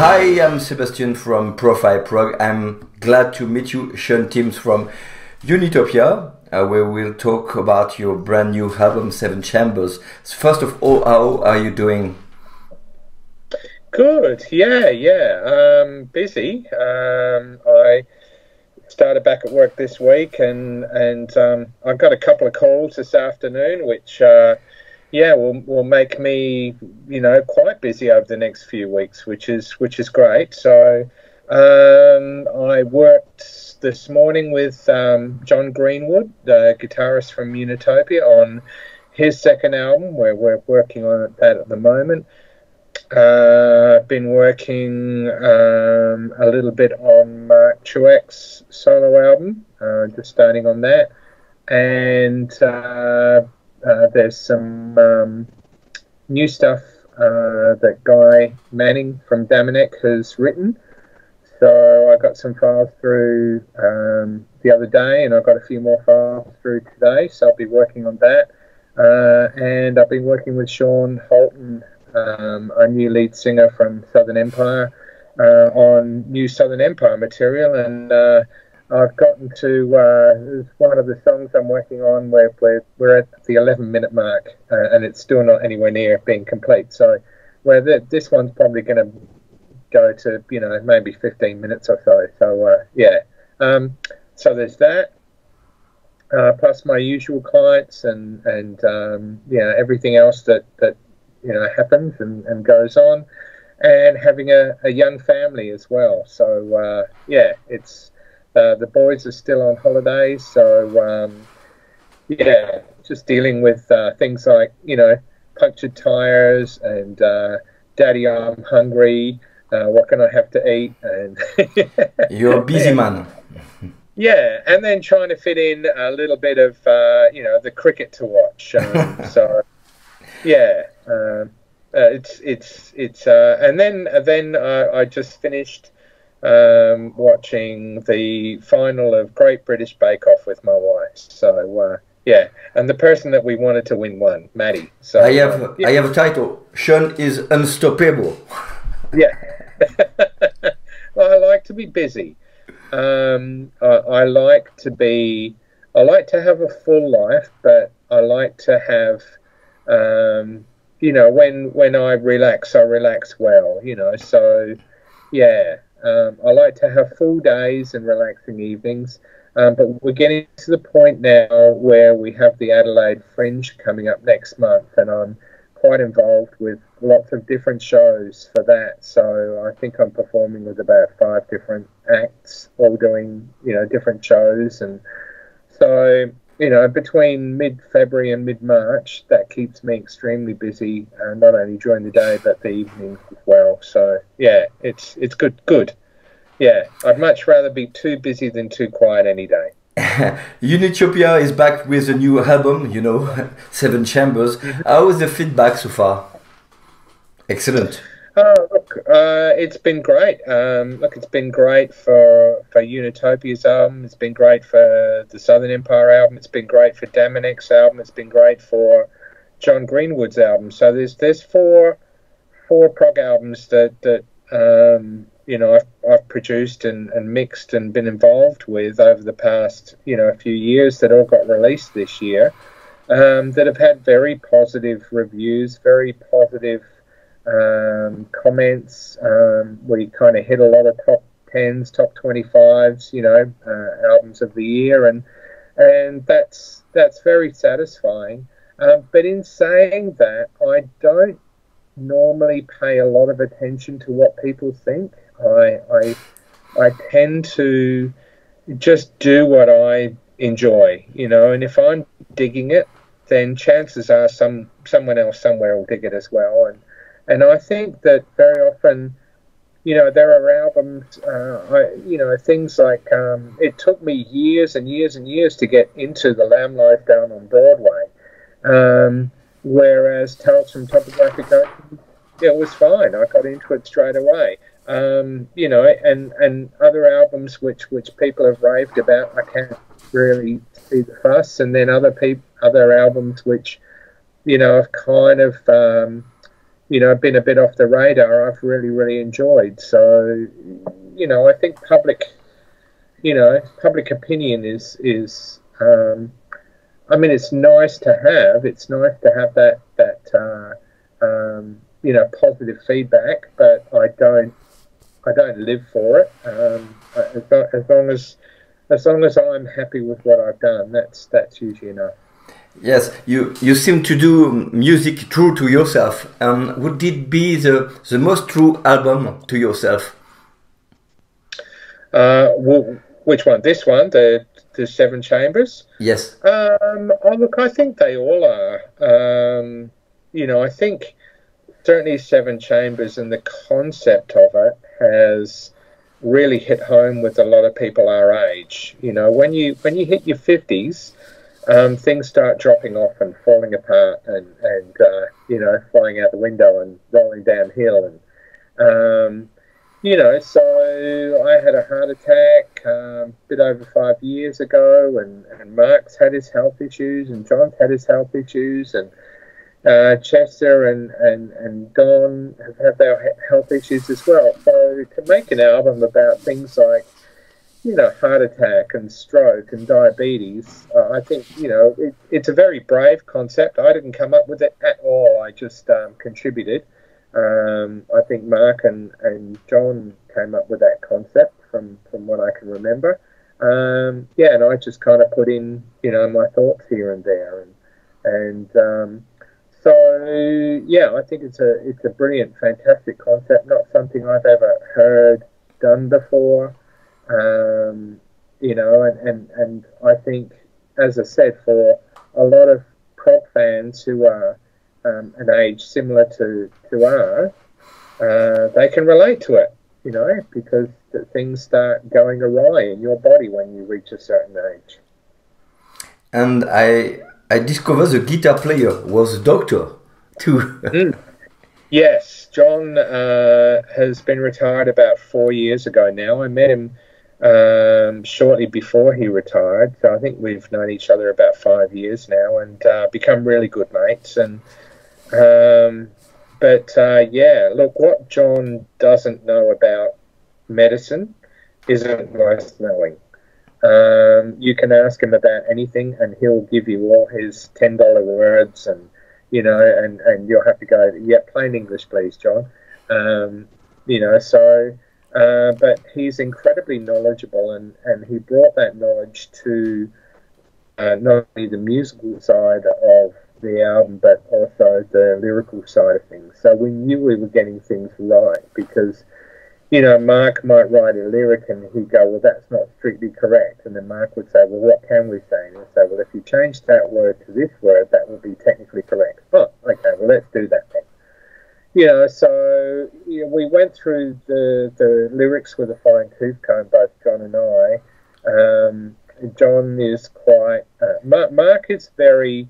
Hi, I'm Sebastian from Profil Prague. I'm glad to meet you, Sean Timms from Unitopia, where we'll talk about your brand new album, Seven Chambers. First of all, how are you doing? Good, yeah. Busy. I started back at work this week, and I've got a couple of calls this afternoon, which will make me quite busy over the next few weeks, which is great. So I worked this morning with John Greenwood, the guitarist from Unitopia, on his second album, where we're working on that at the moment. I've been working a little bit on Mark Trueck's solo album, just starting on that, and there's some new stuff that Guy Manning from Dominic has written. So I got some files through the other day, and I've got a few more files through today, so I'll be working on that. And I've been working with Sean Holton, our new lead singer from Southern Empire, on new Southern Empire material, and I've gotten to one of the songs I'm working on where we're at the 11-minute mark, and it's still not anywhere near being complete. So this one's probably going to go to maybe 15 minutes or so. So so there's that. Plus my usual clients and everything else that happens and goes on, and having a young family as well. So it's the boys are still on holidays, so just dealing with things like punctured tires and daddy, I'm hungry, what can I have to eat, and You're a busy man. Yeah, and then trying to fit in a little bit of the cricket to watch. So yeah, it's and then I just finished watching the final of Great British Bake Off with my wife. So and the person that we wanted to win won, Maddie. So I have a title. Sean is unstoppable. Yeah. Well, I like to be busy. I like to have a full life, but I like to have, when I relax well, so I like to have full days and relaxing evenings. But we're getting to the point now where we have the Adelaide Fringe coming up next month, and I'm quite involved with lots of different shows for that. So I think I'm performing with about 5 different acts, all doing different shows, and so between mid-February and mid-March, that keeps me extremely busy, not only during the day but the evenings as well. So yeah, it's good. Yeah, I'd much rather be too busy than too quiet any day. Unitopia is back with a new album, Seven Chambers. How is the feedback so far? Excellent. Look, it's been great. It's been great for Unitopia's album. It's been great for the Southern Empire album. It's been great for Dominic's album. It's been great for John Greenwood's album. So there's four prog albums that I've produced and mixed and been involved with over the past a few years that all got released this year, that have had very positive reviews, very positive comments. We kind of hit a lot of top 10s, top 25s, albums of the year, and that's very satisfying. But in saying that, I don't normally pay a lot of attention to what people think. I tend to just do what I enjoy, and if I'm digging it, then chances are someone else somewhere will dig it as well. And I think that very often, there are albums, things like, it took me years and years and years to get into The Lamb Lies Down on Broadway, whereas Tales from Topographic Ocean, it was fine. I got into it straight away. And other albums which people have raved about, I can't really see the fuss. And then other albums which, have kind of been a bit off the radar, I've really enjoyed. So, I think public opinion is I mean, it's nice to have. It's nice to have that positive feedback, but I don't live for it. As long as I'm happy with what I've done, that's usually enough. Yes, you seem to do music true to yourself. Would it be the most true album to yourself? Which one? This one, the Seven Chambers? Yes. Look, I think they all are. I think certainly Seven Chambers and the concept of it has really hit home with a lot of people our age. When you hit your 50s, things start dropping off and falling apart and flying out the window and rolling downhill. And, so I had a heart attack a bit over 5 years ago, and Mark's had his health issues, and John's had his health issues, and Chester and Don have had their health issues as well. So to make an album about things like, heart attack and stroke and diabetes, I think, it's a very brave concept. I didn't come up with it at all. I just contributed. I think Mark and John came up with that concept from what I can remember. And I just kind of put in, my thoughts here and there. So I think it's a brilliant, fantastic concept. Not something I've ever heard done before. And I think, as I said, for a lot of prog fans who are an age similar to ours, they can relate to it, because things start going awry in your body when you reach a certain age. And I discovered the guitar player was a doctor too. Yes, John has been retired about 4 years ago now. I met him shortly before he retired, so I think we've known each other about 5 years now and become really good mates. And look, what John doesn't know about medicine isn't worth knowing. You can ask him about anything and he'll give you all his $10 words, and and you'll have to go, plain English please, John. But he's incredibly knowledgeable, and he brought that knowledge to not only the musical side of the album, but also the lyrical side of things. So we knew we were getting things right, because, Mark might write a lyric and he'd go, well, that's not strictly correct. And then Mark would say, well, what can we say? And he'd say, well, if you change that word to this word, that will be technically correct. Oh, okay, well, let's do that then. So we went through the lyrics with a fine-tooth comb, both John and I. John is quite... Mark is very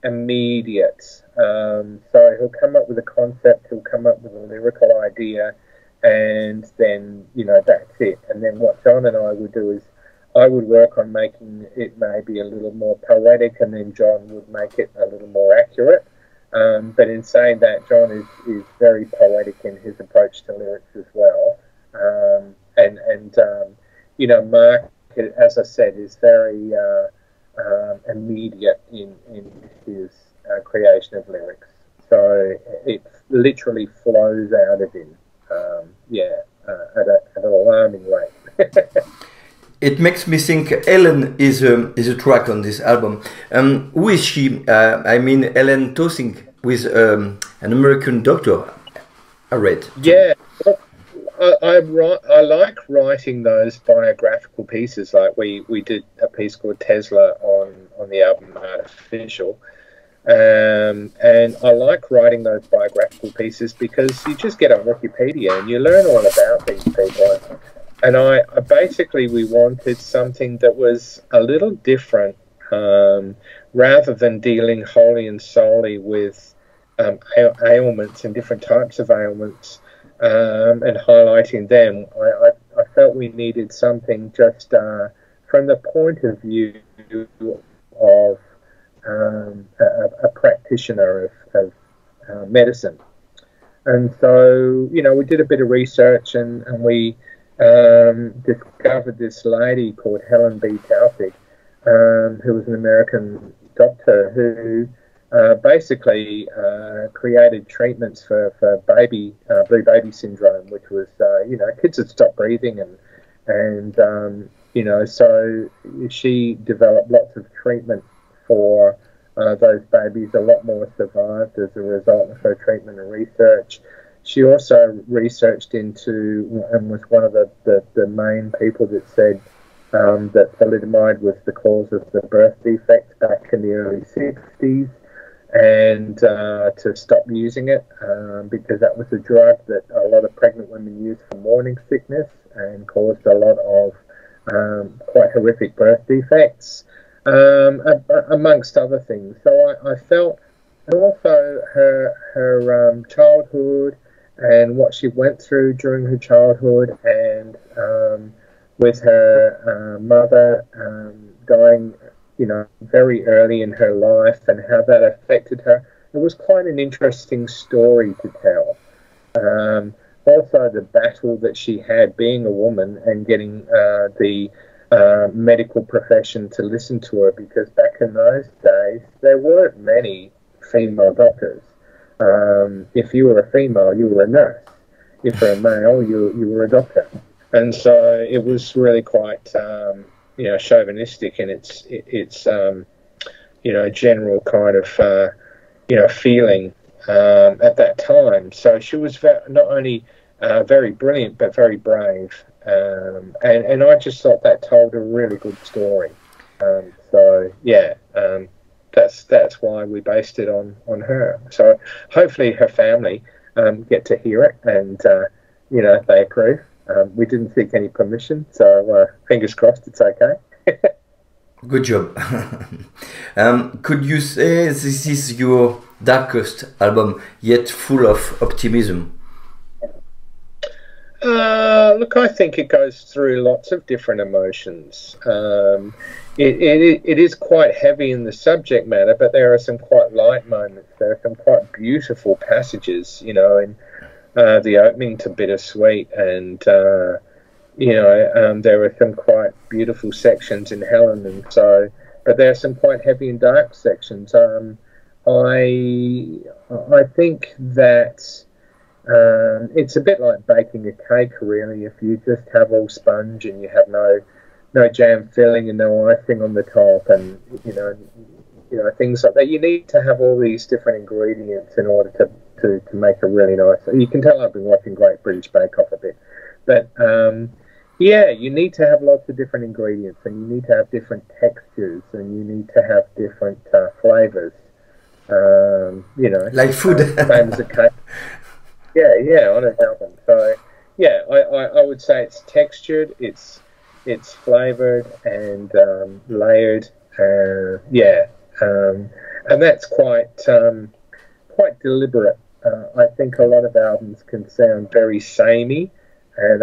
immediate. So he'll come up with a concept, he'll come up with a lyrical idea, and then, that's it. And then what John and I would do is I would work on making it maybe a little more poetic, and then John would make it a little more accurate. But in saying that, John is very poetic in his approach to lyrics as well. Mark, as I said, is very immediate in his creation of lyrics. So it literally flows out of him, at an alarming rate. It makes me think Ellen is a track on this album. Who is she? I mean, Ellen Tossing, with an American doctor, I read. Yeah, I like writing those biographical pieces. Like we did a piece called Tesla on the album Artificial. And I like writing those biographical pieces because you just get on Wikipedia and you learn all about these people. And I basically, we wanted something that was a little different, rather than dealing wholly and solely with ailments and different types of ailments, and highlighting them. I felt we needed something just from the point of view of a practitioner of medicine. And so, we did a bit of research, and we discovered this lady called Helen B. Taufik, who was an American doctor who basically created treatments for blue baby syndrome, which was, kids that stop breathing, and so she developed lots of treatment for those babies. A lot more survived as a result of her treatment and research. She also researched into and was one of the main people that said that thalidomide was the cause of the birth defects back in the early 60s, and to stop using it because that was a drug that a lot of pregnant women used for morning sickness and caused a lot of quite horrific birth defects. Amongst other things. So I felt, and also her childhood and what she went through during her childhood, and with her mother dying, very early in her life, and how that affected her. It was quite an interesting story to tell. Also, the battle that she had being a woman and getting the medical profession to listen to her, because back in those days there weren't many female doctors. If you were a female, you were a nurse. If you were a male, you were a doctor. And so it was really quite chauvinistic in its general kind of feeling at that time. So she was not only very brilliant but very brave. And I just thought that told a really good story. That's why we based it on her. So hopefully her family get to hear it, and they approve. We didn't seek any permission, so fingers crossed it's okay. Good job. Could you say this is your darkest album, yet full of optimism? Look, I think it goes through lots of different emotions. It is quite heavy in the subject matter, but there are some quite light moments. There are some quite beautiful passages, in the opening to Bittersweet, and there are some quite beautiful sections in Helen, and so. But there are some quite heavy and dark sections. I think that. It's a bit like baking a cake, really. If you just have all sponge and you have no jam filling and no icing on the top, and things like that, you need to have all these different ingredients in order to make a really nice. You can tell I've been watching Great British Bake Off a bit, but you need to have lots of different ingredients, and you need to have different textures, and you need to have different flavors. Like food. Same as a cake. Yeah, on an album. So, I would say it's textured, it's flavoured and layered. And that's quite deliberate. I think a lot of albums can sound very samey, and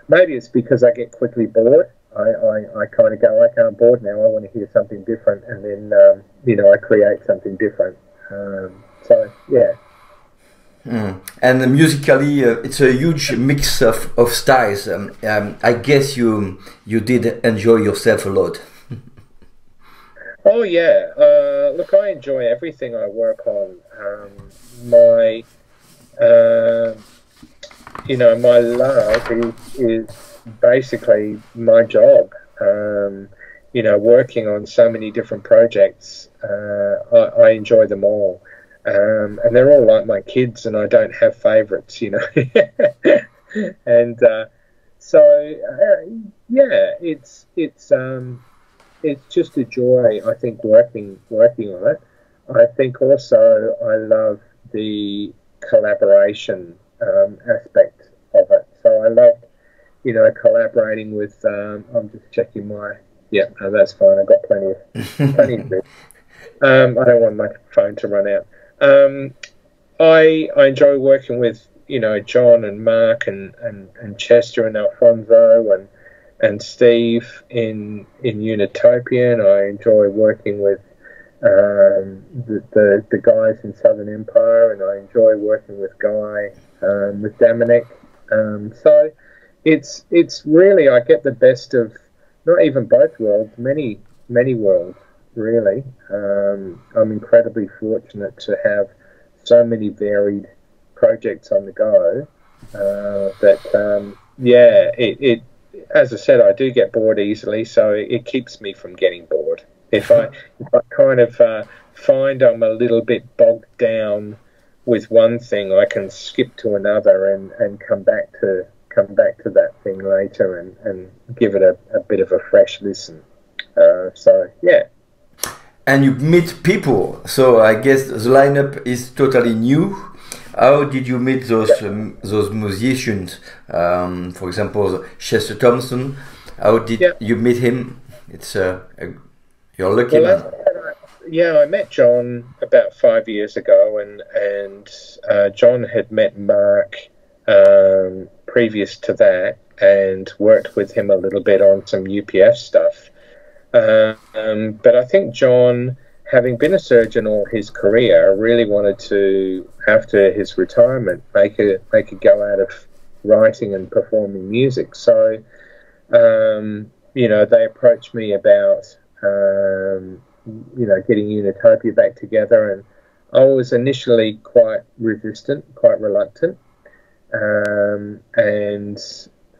maybe it's because I get quickly bored. I kind of go, okay, I'm bored now. I want to hear something different, and then I create something different. And musically, it's a huge mix of styles. I guess you did enjoy yourself a lot. Oh yeah, look, I enjoy everything I work on. My love is basically my job. Working on so many different projects, I enjoy them all. And they're all like my kids, and I don't have favourites, and it's just a joy, I think, working on it. I think also I love the collaboration aspect of it. So I love, collaborating with. I'm just checking my. Yeah, no, that's fine. I've got plenty of bits. I don't want my phone to run out. I enjoy working with John and Mark and Chester and Alfonso and Steve in Unitopia, and I enjoy working with the guys in Southern Empire, and I enjoy working with Guy, with Dominic. So it's really, I get the best of not even both worlds, many worlds really. I'm incredibly fortunate to have so many varied projects on the go. It as I said, I do get bored easily, so it keeps me from getting bored. If I kind of find I'm a little bit bogged down with one thing, I can skip to another and come back to that thing later and give it a bit of a fresh listen. So yeah. And you meet people, so I guess the lineup is totally new. How did you meet those musicians? For example, Chester Thompson. How did you meet him? It's you're lucky man. I met John about 5 years ago, and John had met Mark previous to that, and worked with him a little bit on some UPF stuff. But I think John, having been a surgeon all his career, really wanted to, after his retirement, make a go out of writing and performing music. So, they approached me about, getting Unitopia back together, and I was initially quite resistant, quite reluctant. And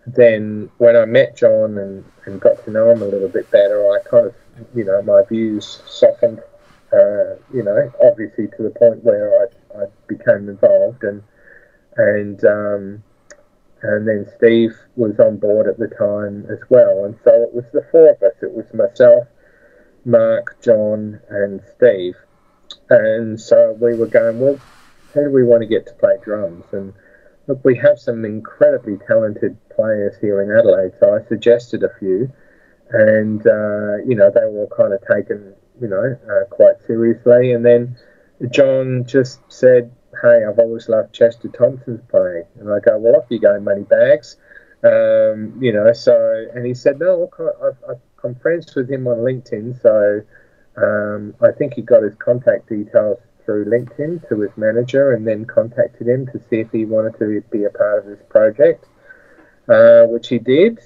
then when I met John and got to know him a little bit better, I kind of, my views softened, obviously to the point where I became involved, and then Steve was on board at the time as well. And so it was the four of us. It was myself, Mark, John, and Steve. And so we were going, well, how do we want to get to play drums? And look, we have some incredibly talented players here in Adelaide, so I suggested a few, and they were all kind of taken, quite seriously. And then John just said, "Hey, I've always loved Chester Thompson's playing," and I go, "Well, off you go, Moneybags." So, and he said, "No, look, I'm friends with him on LinkedIn, so I think he got his contact details through LinkedIn to his manager, and then contacted him to see if he wanted to be a part of this project, which he did.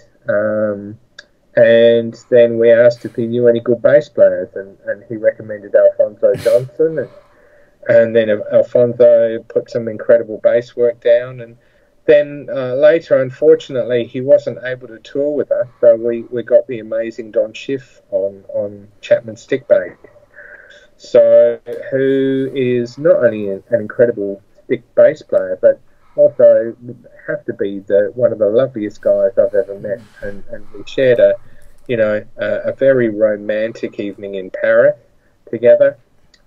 And then we asked if he knew any good bass players, and he recommended Alfonso Johnson, and then Alfonso put some incredible bass work down. And then later, unfortunately, he wasn't able to tour with us, so we got the amazing Don Schiff on Chapman stick bass. So, who is not only an incredible stick bass player, but also have to be one of the loveliest guys I've ever met. And we shared a very romantic evening in Paris together,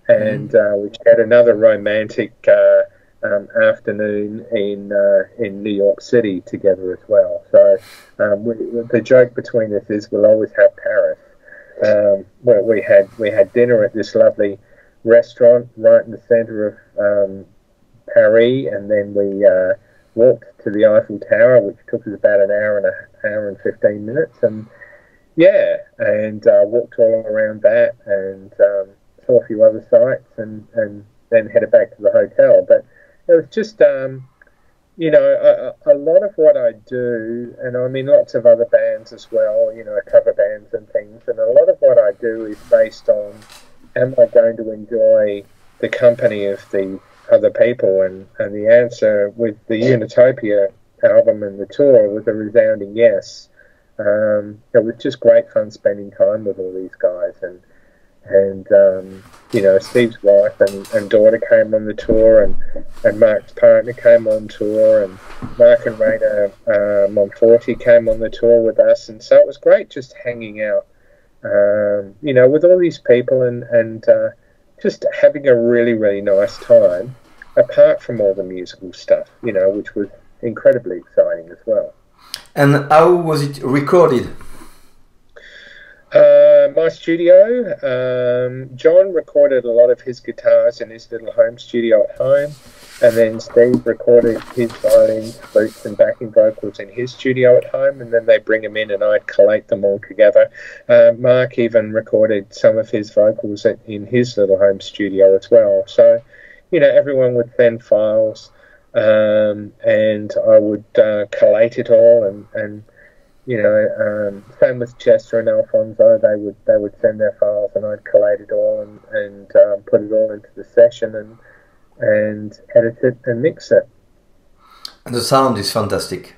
and we shared another romantic afternoon in New York City together as well. So the joke between us is we'll always have Paris. Where we had dinner at this lovely restaurant right in the centre of Paris, and then we walked to the Eiffel Tower, which took us about an hour and 15 minutes, and walked all around that, and saw a few other sites, and then headed back to the hotel. But it was just a lot of what I do, and I'm in lots of other bands as well, cover bands and things, and a lot of what I do is based on, am I going to enjoy the company of the other people? And the answer with the Unitopia album and the tour was a resounding yes. It was just great fun spending time with all these guys, and Steve's wife and daughter came on the tour, and Mark's partner came on tour, and Mark and Raina Monforti came on the tour with us, and so it was great just hanging out, with all these people, and just having a really, really nice time, apart from all the musical stuff, which was incredibly exciting as well. And how was it recorded? my studio, John recorded a lot of his guitars in his little home studio at home, and then Steve recorded his violins, flutes, and backing vocals in his studio at home, and then they bring them in and I'd collate them all together. Mark even recorded some of his vocals in his little home studio as well. So, everyone would send files, and I would collate it all, and same with Chester and Alfonso. They would send their files, and I'd collate it all and put it all into the session and edit it and mix it. And the sound is fantastic.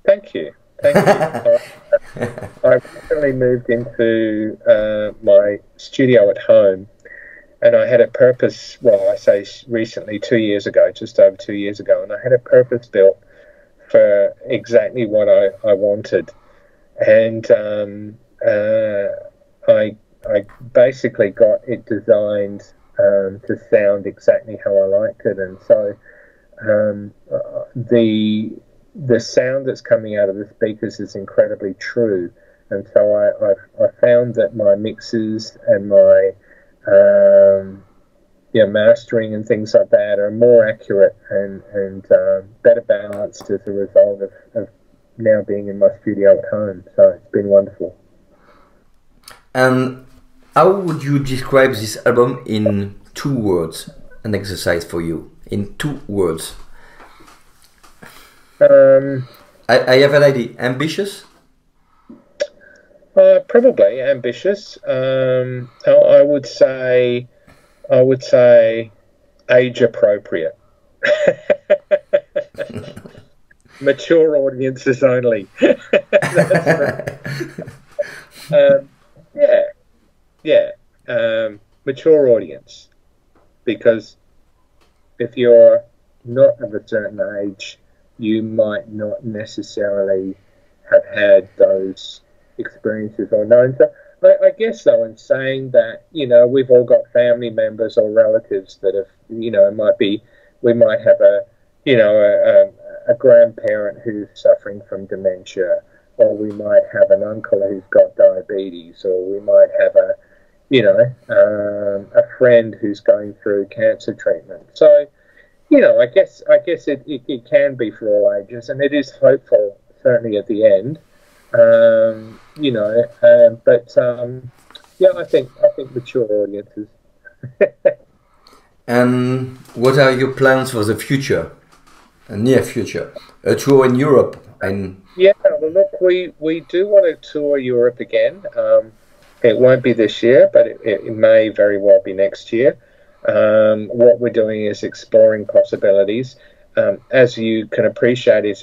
Thank you. I recently moved into my studio at home, and I had a purpose. Well, I say recently, 2 years ago, just over 2 years ago, and I had a purpose built for exactly what I wanted, and I basically got it designed to sound exactly how I liked it, and so the sound that's coming out of the speakers is incredibly true, and so I found that my mixes and my mastering and things like that are more accurate and better balanced as a result of now being in my studio at home. So it's been wonderful. And how would you describe this album in 2 words? An exercise for you in 2 words. I have an idea. Ambitious? Probably ambitious. I would say age appropriate. Mature audiences only. Mature audience. Because if you're not of a certain age, you might not necessarily have had those experiences or known. So I guess, though, in saying that, we've all got family members or relatives that have, we might have a grandparent who's suffering from dementia, or we might have an uncle who's got diabetes, or we might have a friend who's going through cancer treatment. So, I guess it can be for all ages, and it is hopeful, certainly at the end. I think mature audiences. And what are your plans for the future, a near future? A tour in Europe? Well, look, we do want to tour Europe again. It won't be this year, but it may very well be next year. What we're doing is exploring possibilities. As you can appreciate, it's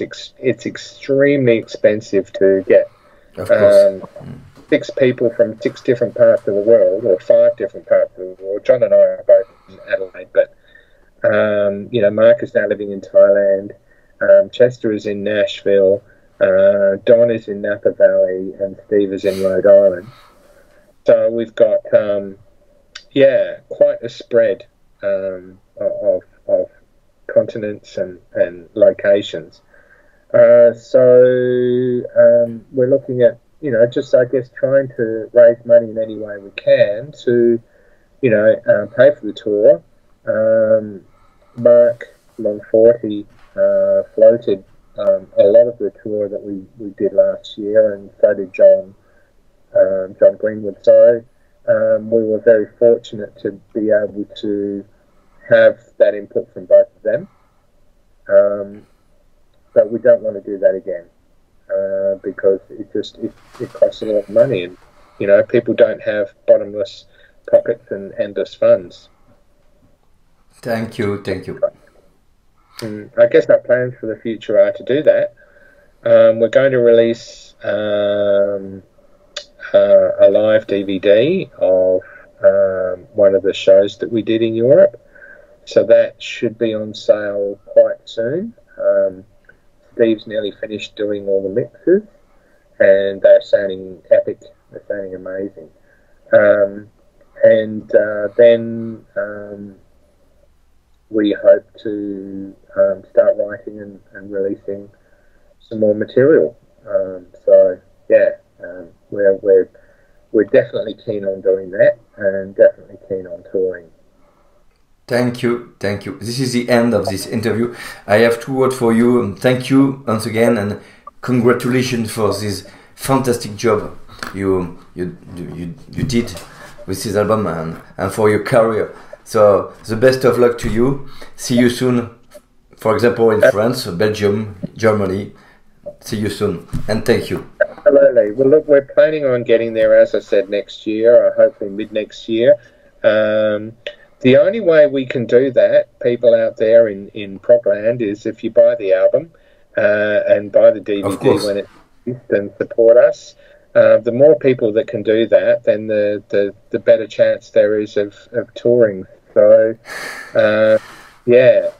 extremely expensive to get 6 people from 6 different parts of the world, or 5 different parts of the world. John and I are both in Adelaide, but Mark is now living in Thailand. Chester is in Nashville. Don is in Napa Valley, and Steve is in Rhode Island. So we've got quite a spread of continents and locations. So we're looking at, just, I guess, trying to raise money in any way we can to, pay for the tour. Mark Monforti floated a lot of the tour that we did last year, and so did John Greenwood. So we were very fortunate to be able to have that input from both of them. But we don't want to do that again because it costs a lot of money, and people don't have bottomless pockets and endless funds. Thank you. I guess our plans for the future are to do that. We're going to release a live DVD of one of the shows that we did in Europe. So that should be on sale quite soon. Steve's nearly finished doing all the mixes, and they're sounding epic. They're sounding amazing. Then we hope to start writing and releasing some more material. We're we're definitely keen on doing that and definitely keen on touring. Thank you, thank you. This is the end of this interview. I have two words for you. Thank you once again, and congratulations for this fantastic job you did with this album and for your career. So the best of luck to you. See you soon. For example, in France, Belgium, Germany. See you soon, and thank you. Absolutely. Well, look, we're planning on getting there, as I said, next year, or hopefully mid next year. The only way we can do that, people out there in Progland, is if you buy the album and buy the DVD when it's released and support us. The more people that can do that, then the better chance there is of touring. So, yeah,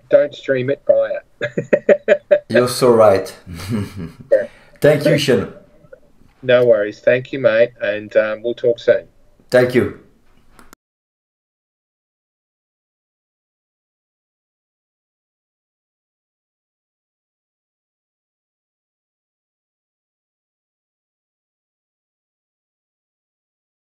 don't stream it, buy it. You're so right. Yeah. Thank you, Sean. No worries. Thank you, mate, and we'll talk soon. Thank you.